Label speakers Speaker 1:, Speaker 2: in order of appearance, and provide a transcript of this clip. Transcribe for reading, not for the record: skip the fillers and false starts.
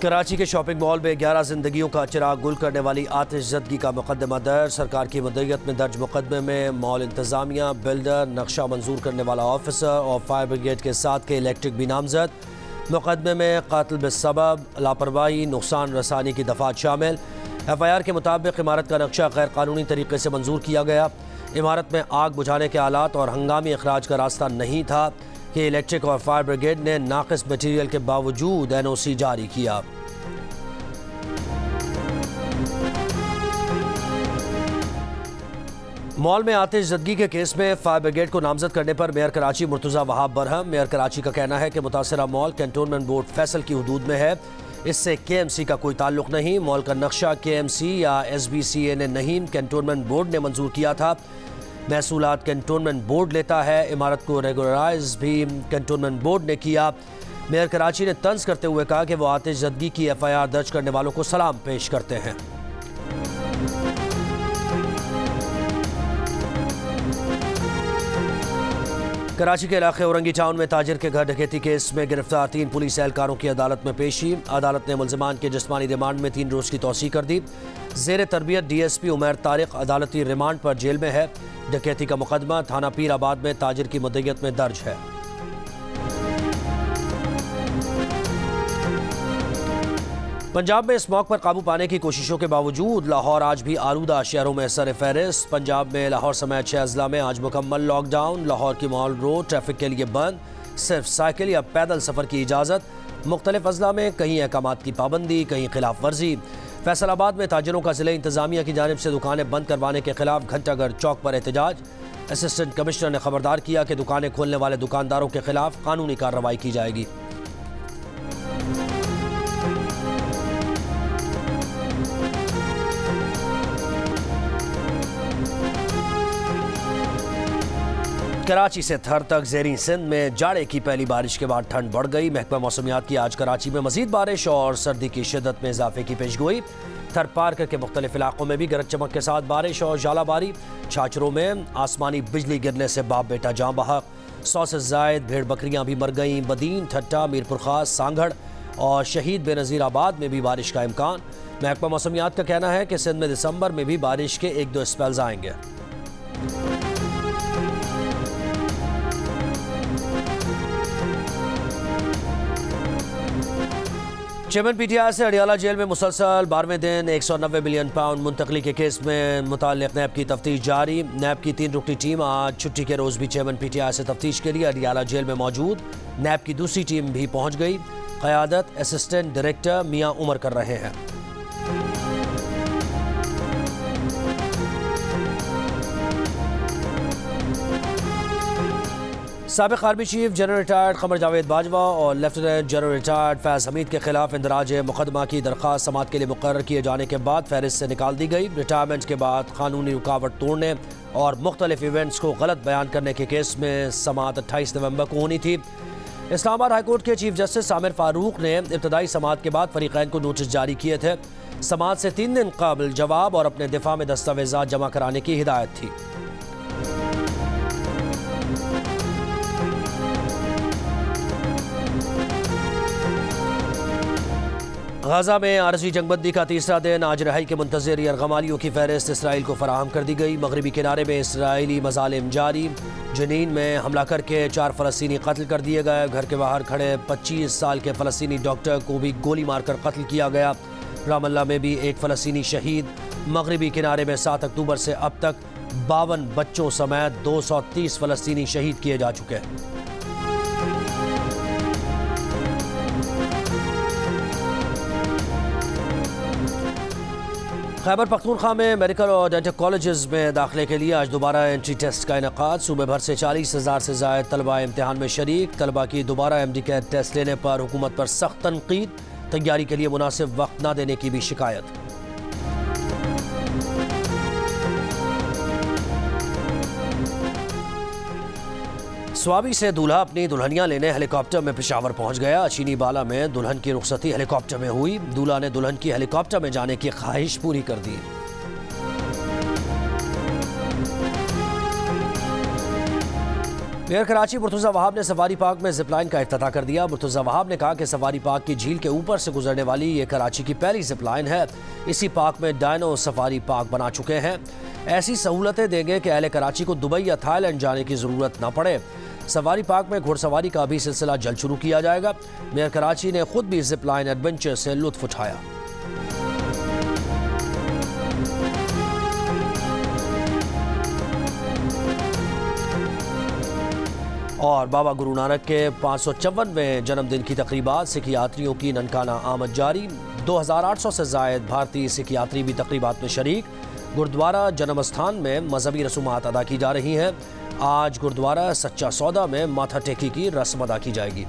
Speaker 1: कराची के shopping mall में 11 जिंदगियों का चिराग गुल करने वाली आतिशज़दगी का मुकदमा दर्ज। सरकार की मदईयत में दर्ज मुकदमे में मॉल इंतजामिया, बिल्डर, नक्शा मंजूर करने वाला ऑफिसर और फायर ब्रिगेड के साथ के इलेक्ट्रिक भी नामजद। मुकदमे में कातिल बिस्सबब लापरवाही, नुकसान रसानी की दफात शामिल। FIR के मुताबिक इमारत का नक्शा गैर कानूनी तरीके से मंजूर किया गया। इमारत में आग बुझाने के आलात और हंगामी अखराज का रास्ता नहीं था कि इलेक्ट्रिक और फायर ब्रिगेड ने नाकिस मटीरियल के बावजूद NOC जारी किया। मॉल में आतिशज़दगी के केस में फायर ब्रिगेड को नामजद करने पर मेयर कराची मुर्तज़ा वहाब बरहम। मेयर कराची का कहना है कि मुतासरा मॉल कैंटोनमेंट बोर्ड फैसल की हदूद में है, इससे KMC का कोई ताल्लुक नहीं। मॉल का नक्शा KMC या SBCA ने नहीं, कैंटोनमेंट बोर्ड ने मंजूर किया था। महसूलात कैंटोनमेंट बोर्ड लेता है। इमारत को रेगुलराइज भी कैंटोनमेंट बोर्ड ने किया। मेयर कराची ने तंज करते हुए कहा कि वो आतिशज़दगी की FIR दर्ज करने वालों को सलाम पेश करते हैं। कराची के इलाके औरंगी टाउन में ताजिर के घर डकैती केस में गिरफ्तार 3 पुलिस एहलकारों की अदालत में पेशी। अदालत ने मुल्ज़िमान के जिस्मानी रिमांड में 3 रोज़ की तौसीह कर दी। ज़ेर तरबियत DSP उमैर तारिक अदालती रिमांड पर जेल में है। डकैती का मुकदमा थाना पीर आबाद में ताजिर की मदईयत में दर्ज है। पंजाब में स्मॉग पर काबू पाने की कोशिशों के बावजूद लाहौर आज भी आलूदा शहरों में सर फहरिस्त। पंजाब में लाहौर समेत 6 अजला में आज मुकम्मल लॉकडाउन। लाहौर की मॉल रोड ट्रैफिक के लिए बंद, सिर्फ साइकिल या पैदल सफ़र की इजाज़त। मुख्तलिफ अजला में कहीं अहकामात की पाबंदी, कहीं खिलाफ वर्जी। फैसलाबाद में ताजिरों का ज़िले इंतजामिया की जानिब से दुकानें बंद करवाने के खिलाफ घंटाघर चौक पर एहतजाज। असिस्टेंट कमिश्नर ने खबरदार किया कि दुकानें खोलने वाले दुकानदारों के खिलाफ कानूनी कार्रवाई की जाएगी। कराची से थर तक ज़ेरी सिंध में जाड़े की पहली बारिश के बाद ठंड बढ़ गई। महकमा मौसमियात की आज कराची में मजीद बारिश और सर्दी की शिद्दत में इजाफे की पेशगोई। थर पार करके मुख्तलिफ इलाकों में भी गरज चमक के साथ बारिश और जालाबारी। छाछरों में आसमानी बिजली गिरने से बाप बेटा जाँ बहक। 100 से जायद भेड़ बकरियां भी मर गईं। बदीन, ठट्टा, मीरपुर खास, सांगड़ और शहीद बेनज़ीर आबाद में भी बारिश का इम्कान। महकमा मौसमियात का कहना है कि सिंध में दिसंबर में भी बारिश के 1-2 स्पेल्स आएंगे। चेयरमैन PTI से अडियाला जेल में मुसलसल 12वें दिन 190 मिलियन पाउंड मुंतकली के केस में मुताल्लिक नैब की तफ्तीश जारी। नैब की 3 रुकनी टीम आज छुट्टी के रोज़ भी चेयरमैन PTI से तफ्तीश के लिए अडियाला जेल में मौजूद। नैब की दूसरी टीम भी पहुंच गई। क़यादत असिस्टेंट डायरेक्टर मियां उमर कर रहे हैं। साबिक़ आर्मी चीफ जनरल रिटायर्ड क़मर जावेद बाजवा और लेफ्टिनेंट जनरल रिटायर्ड फैज़ हमीद के खिलाफ इंदराज मुकदमा की दरख्वास्त समाअत के लिए मुकर्रर किए जाने के बाद फहरिस्त से निकाल दी गई। रिटायरमेंट के बाद कानूनी रुकावट तोड़ने और मुख्तलिफ इवेंट्स को गलत बयान करने के केस में समाअत 28 नवंबर को होनी थी। इस्लामाबाद हाईकोर्ट के चीफ जस्टिस आमिर फारूक ने इब्तदाई समाअत के बाद फरीक़ैन को नोटिस जारी किए थे। समाअत से 3 दिन कबल जवाब और अपने दिफा में दस्तावेज़ात जमा कराने की हिदायत थी। गाज़ा में आरजी जंगबंदी का तीसरा दिन आज रहाई के मुंतज़िर यरगमालियों की फहरिस्त इसराइल को फराहम कर दी गई। मगरबी किनारे में इसराइली मज़ालिम जारी। जनीन में हमला करके 4 फ़लस्तीनी कत्ल कर दिए गए। घर के बाहर खड़े 25 साल के फ़लस्तीनी डॉक्टर को भी गोली मारकर कत्ल किया गया। रामल्ला में भी 1 फ़लस्तीनी शहीद। मगरबी किनारे में 7 अक्टूबर से अब तक 52 बच्चों समेत 230 फ़लस्तीनी शहीद किए जा चुके हैं। खैबर पख्तूनख्वा में मेडिकल और डेंटल कॉलेजेस में दाखिले के लिए आज दोबारा एंट्री टेस्ट का इनेकाद। सूबे भर से 40,000 से ज़ायद तलबा इम्तिहान में शरीक। तलबा की दोबारा MD कैट टेस्ट लेने पर हुकूमत पर सख्त तनकीद। तैयारी के लिए मुनासिब वक्त न देने की भी शिकायत। स्वाबी से दूल्हा अपनी दुल्हनियां लेने हेलीकॉप्टर में पेशावर पहुंच गया। चीनी बाला में दुल्हन की रुखसती हेलीकॉप्टर में हुई। दूल्हा ने दुल्हन की हेलीकॉप्टर में जाने की ख्वाहिश पूरी कर दी। मेयर कराची मुर्तज़ा वहाब ने सफारी पार्क में जिपलाइन का इफ्तिताह कर दिया। मुर्तज़ा वहाब ने कहा कि सफारी पार्क की झील के ऊपर से गुजरने वाली ये कराची की पहली जिपलाइन है। इसी पार्क में डायनो सफारी पार्क बना चुके हैं। ऐसी सहूलतें देंगे कि अहले कराची को दुबई या थाईलैंड जाने की ज़रूरत न पड़े। सफारी पार्क में घुड़सवारी का भी सिलसिला जल्द शुरू किया जाएगा। मेयर कराची ने खुद भी जिपलाइन एडवेंचर से लुत्फ उठाया। और बाबा गुरु नानक के 554वें जन्मदिन की तकरीबात, सिख यात्रियों की ननकाना आमद जारी। 2800 से जायद भारतीय सिख यात्री भी तकरीबात में शरीक। गुरुद्वारा जन्म स्थान में मजहबी रसूमात अदा की जा रही हैं। आज गुरुद्वारा सच्चा सौदा में माथा टेकी की रस्म अदा की जाएगी।